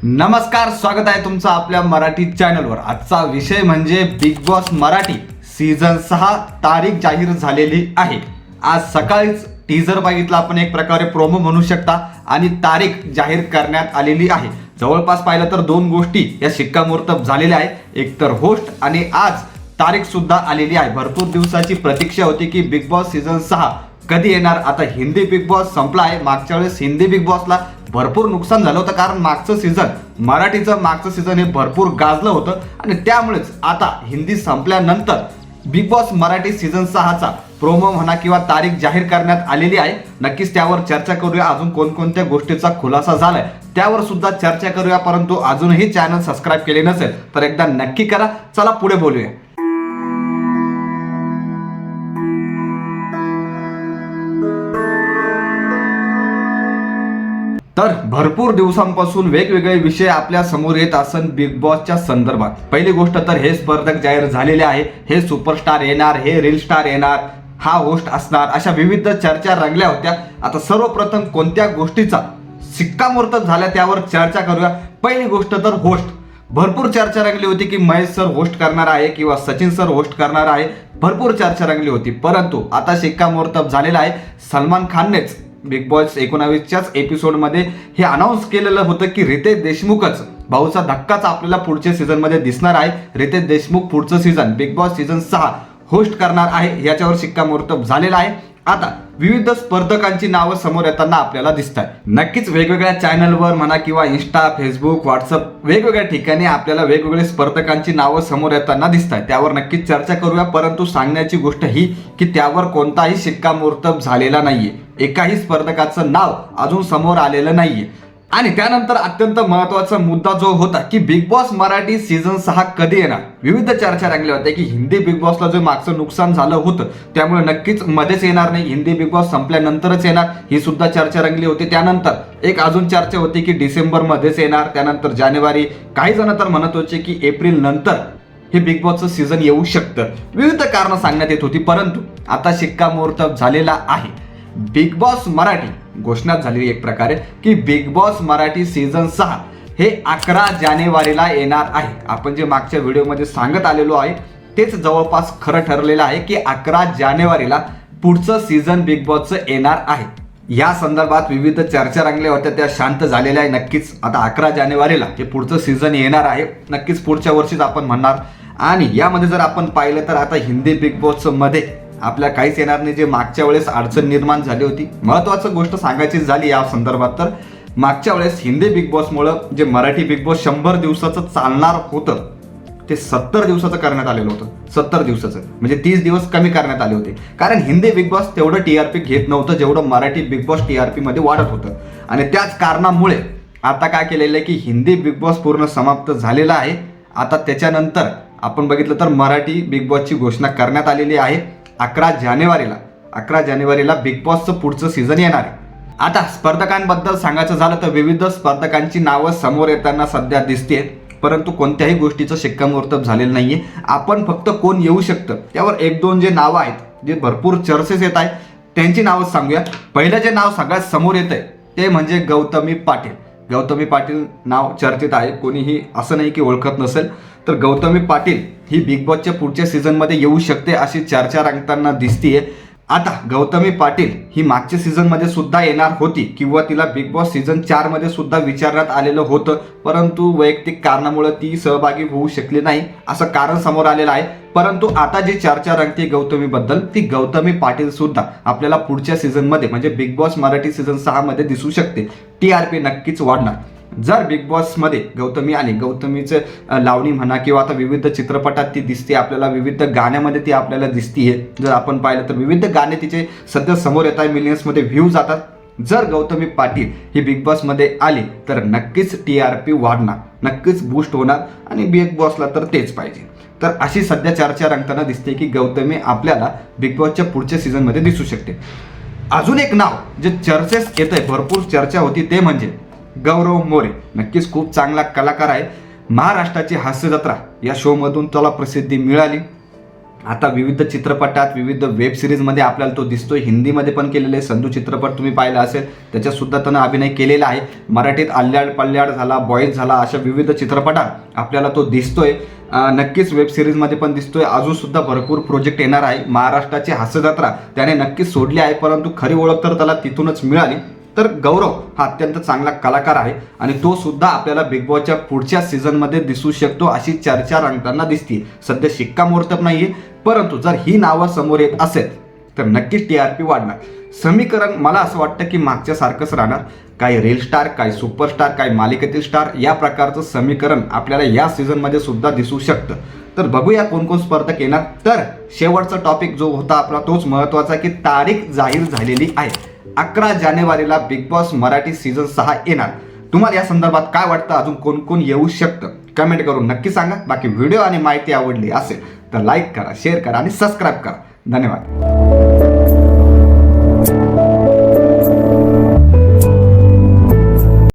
नमस्कार, स्वागत आहे तुमचं आपल्या मराठी चॅनलवर। आजचा विषय म्हणजे बिग बॉस मराठी सीझन 6 तारीख जाहीर झालेली आहे। आज सकाळीच टीजर बघितला आपण, एक प्रकारे प्रोमो म्हणू शकता, आणि तारीख जाहीर करण्यात आलेली आहे। जवळपास पाहिलं तर दोन गोष्टी या शिक्कामोर्तब झालेल्या आहे, एक तर होस्ट आणि आज तारीख सुद्धा आलेली आहे। भरपूर दिवसाची प्रतीक्षा होती की बिग बॉस सीझन 6 कधी येणार। आता हिंदी बिग बॉस संपला आहे। मागच्या वेळेस हिंदी बिग बॉसला भरपूर नुकसान झालं होतं, कारण मागचं सीझन हे भरपूर गाजलं होतं, आणि त्यामुळेच आता हिंदी संपल्यानंतर बिग बॉस मराठी सीझन 6 चा प्रोमो म्हणा किंवा तारीख जाहीर करण्यात आलेली आहे। नक्कीच त्यावर चर्चा करूया। अजून कोणकोणत्या गोष्टीचा खुलासा झालाय त्यावर सुद्धा चर्चा करूया। परंतु अजूनही चॅनल सबस्क्राईब केले नसेल तर एकदा नक्की करा। चला पुढे बोलूया। तर भरपूर दिवसांपासून वेगवेगळे विषय आपल्या समोर येत असन बिग बॉसच्या संदर्भात। पहिली गोष्ट तर हे स्पर्धक जाहीर झालेले आहे, हे सुपरस्टार येणार, हे रील स्टार येणार, हा होस्ट असणार, अशा विविध चर्चा रंगल्या होत्या। आता सर्वप्रथम कोणत्या गोष्टीचा शिक्कामोर्तब झाला त्यावर चर्चा करूया। पहिली गोष्ट तर होस्ट। भरपूर चर्चा रंगली होती की महेश सर होस्ट करणार आहे किंवा सचिन सर होस्ट करणार आहे, भरपूर चर्चा रंगली होती। परंतु आता शिक्कामोर्तब झालेला आहे। सलमान खाननेच बिग बॉस 19च्याच एपिसोडमध्ये हे अनाऊन्स केलेलं होतं की रितेश देशमुखच भाऊचा धक्काच आपल्याला पुढच्या सीझन मध्ये दिसणार आहे। रितेश देशमुख पुढचं season big boss season 6 host करणार आहे, याच्यावर शिक्कामोर्तब झालेला आहे। आता विविध स्पर्धकांची नावं समोर येताना आपल्याला दिसतात। नक्कीच वेगवेगळ्या चॅनलवर म्हणा किंवा इंस्टा, फेसबुक, व्हॉट्सअप, वेगवेगळ्या ठिकाणी आपल्याला वेगवेगळे स्पर्धकांची नावं समोर येताना दिसतात। त्यावर नक्कीच चर्चा करूया। परंतु सांगण्याची गोष्ट ही की त्यावर कोणताही शिक्कामोर्तब झालेला नाहीये, एकाही स्पर्धकाचं नाव अजून समोर आलेलं नाहीये। आणि त्यानंतर अत्यंत महत्त्वाचा मुद्दा जो होता की बिग बॉस मराठी सीझन 6 कधी येणार। विविध चर्चा रंगल्या होत्या की हिंदी बिग बॉसला जो मागचं नुकसान झालं होतं त्यामुळे नक्कीच मध्येच येणार नाही, हिंदी बिग बॉस संपल्यानंतरच येणार, ही सुद्धा चर्चा रंगली होती। त्यानंतर एक अजून चर्चा होती की डिसेंबर मध्येच येणार, त्यानंतर जानेवारी, काही जण तर म्हणत होते की एप्रिल नंतर हे बिग बॉसचं सीझन येऊ शकतं। विविध कारणं सांगण्यात येत होती, परंतु आता शिक्कामोर्तब झालेला आहे। बिग बॉस मराठी घोषणा झाली एक प्रकारे की बिग बॉस मराठी सीझन 6 हे 11 जानेवारीला येणार आहे। आपण जे मागच्या व्हिडिओमध्ये सांगत आलेलो आहे तेच जवळपास खरं ठरलेलं आहे की 11 जानेवारीला पुढचं सीझन बिग बॉसचं येणार आहे। या संदर्भात विविध चर्चा रंगल्या होत्या, त्या शांत झालेल्या आहे। नक्कीच आता 11 जानेवारीला हे पुढचं सीझन येणार आहे, नक्कीच पुढच्या वर्षीच आपण म्हणणार। आणि यामध्ये जर आपण पाहिलं तर आता हिंदी बिग बॉस मध्ये आपल्या काहीच येणार नाही, जे मागच्या वेळेस अडचण निर्माण झाली होती। महत्त्वाची गोष्ट सांगायची झाली या संदर्भात तर मागच्या वेळेस हिंदी बिग बॉसमुळे जे मराठी बिग बॉस 100 दिवसाचं चालणार होतं ते 70 दिवसाचं करण्यात आलेलं होतं। 70 दिवसाचं म्हणजे 30 दिवस कमी करण्यात आले होते, कारण हिंदी बिग बॉस तेवढं टीआरपी घेत नव्हतं जेवढं मराठी बिग बॉस टीआरपी मध्ये वाढत होतं। आणि त्याच कारणामुळे आता काय केलेलं आहे की हिंदी बिग बॉस पूर्ण समाप्त झालेला आहे। आता त्याच्यानंतर आपण बघितलं तर मराठी बिग बॉसची घोषणा करण्यात आलेली आहे 11 जानेवारीला बिग बॉसचं पुढचं सीझन येणार आहे। आता स्पर्धकांबद्दल सांगायचं झालं तर विविध स्पर्धकांची नावं समोर येताना सध्या दिसते, परंतु कोणत्याही गोष्टीचं शिक्कामोर्तब झालेलं नाहीये। आपण फक्त कोण येऊ शकतं त्यावर एक दोन जे नावं आहेत, जे भरपूर चर्चेस येत आहेत, त्यांची नावं सांगूया। पहिलं जे नाव सगळ्यात समोर येत आहे ते म्हणजे गौतमी पाटील। गौतमी पाटील नाव चर्चेत आहे, कोणीही असं नाही की ओळखत नसेल। तर गौतमी पाटील ही बिग बॉसच्या पुढच्या सीझनमध्ये येऊ शकते अशी चर्चा रंगताना दिसतीये। आता गौतमी पाटील ही मागच्या सीझनमध्ये सुद्धा येणार होती किंवा तिला बिग बॉस सीझन 4 मध्ये सुद्धा विचारण्यात आलेलं होतं, परंतु वैयक्तिक कारणामुळे ती सहभागी होऊ शकली नाही असं कारण समोर आलेलं आहे। परंतु आता जी चर्चा रंगते गौतमीबद्दल, ती गौतमी पाटील सुद्धा आपल्याला पुढच्या सीझनमध्ये म्हणजे बिग बॉस मराठी सीझन 6 मध्ये दिसू शकते। टीआरपी नक्कीच वाढणार जर बिग बॉस मध्ये गौतमी आली। गौतमीचं लावणी म्हणा किंवा आता विविध चित्रपटात ती दिसते आपल्याला, विविध गाण्यामध्ये ती आपल्याला दिसतीये। जर आपण पाहिलं तर विविध गाणे तिचे सध्या समोर येत आहे, मिलियन्स मध्ये व्ह्यू जातात। जर गौतमी पाटील ही बिग बॉस मध्ये आली तर नक्कीच टीआरपी वाढणार, नक्कीच बूस्ट होणार, आणि बिग बॉसला तर तेच पाहिजे। तर अशी सध्या चर्चा रंगताना दिसते की गौतमी आपल्याला बिग बॉसच्या पुढच्या सीझन मध्ये दिसू शकते। अजून एक नाव जे चर्चेस येत आहे, भरपूर चर्चा होती, ते म्हणजे गौरव मोरे। नक्कीच खूप चांगला कलाकार आहे। महाराष्ट्राची हास्य जत्रा या शो मधून त्याला प्रसिद्धी मिळाली, आता विविध चित्रपटात, विविध वेब सिरीजमध्ये आपल्याला तो दिसतोय. हिंदीमध्ये पण केलेले आहे. संधू चित्रपट तुम्ही पाहिला असेल, त्याच्यात सुद्धा त्यानं अभिनय केलेला आहे. मराठीत अल्याड पल्याड झाला, बॉईज झाला, अशा विविध चित्रपटात आपल्याला तो दिसतोय. नक्कीच वेब सिरीजमध्ये पण दिसतोय. अजून सुद्धा भरपूर प्रोजेक्ट येणार आहे. महाराष्ट्राची हास्यजत्रा त्याने नक्कीच सोडली आहे, परंतु खरी ओळख तर त्याला तिथूनच मिळाली. तर गौरव हा अत्यंत चांगला कलाकार आहे आणि तो सुद्धा आपल्याला बिग बॉसच्या पुढच्या सीझनमध्ये दिसू शकतो अशी चर्चा रंगताना दिसते. सध्या शिक्कामोर्तब नाहीये, परंतु जर ही नावं समोर येत असेल तर नक्कीच TRP वाढणार. समीकरण मला असं वाटतं की मागच्या सारखंच राहणार. काही रील स्टार, काही सुपरस्टार, काही मालिकेतील स्टार, या प्रकारचं समीकरण आपल्याला या सीझनमध्ये सुद्धा दिसू शकतं. तर बघूया कोण कोण स्पर्धक येणार. तर शेवटचा टॉपिक जो होता आपला तोच महत्त्वाचा की तारीख जाहीर झालेली आहे. 11 जानेवारीला बिग बॉस मराठी सीझन 6 येणार. तुम्हाला या संदर्भात काय वाटतं? अजून कोण कोण येऊ शकतं? कमेंट करून नक्की सांगा. बाकी व्हिडिओ आणि माहिती आवडली असेल तर लाईक करा, शेअर करा आणि सबस्क्राईब करा. धन्यवाद.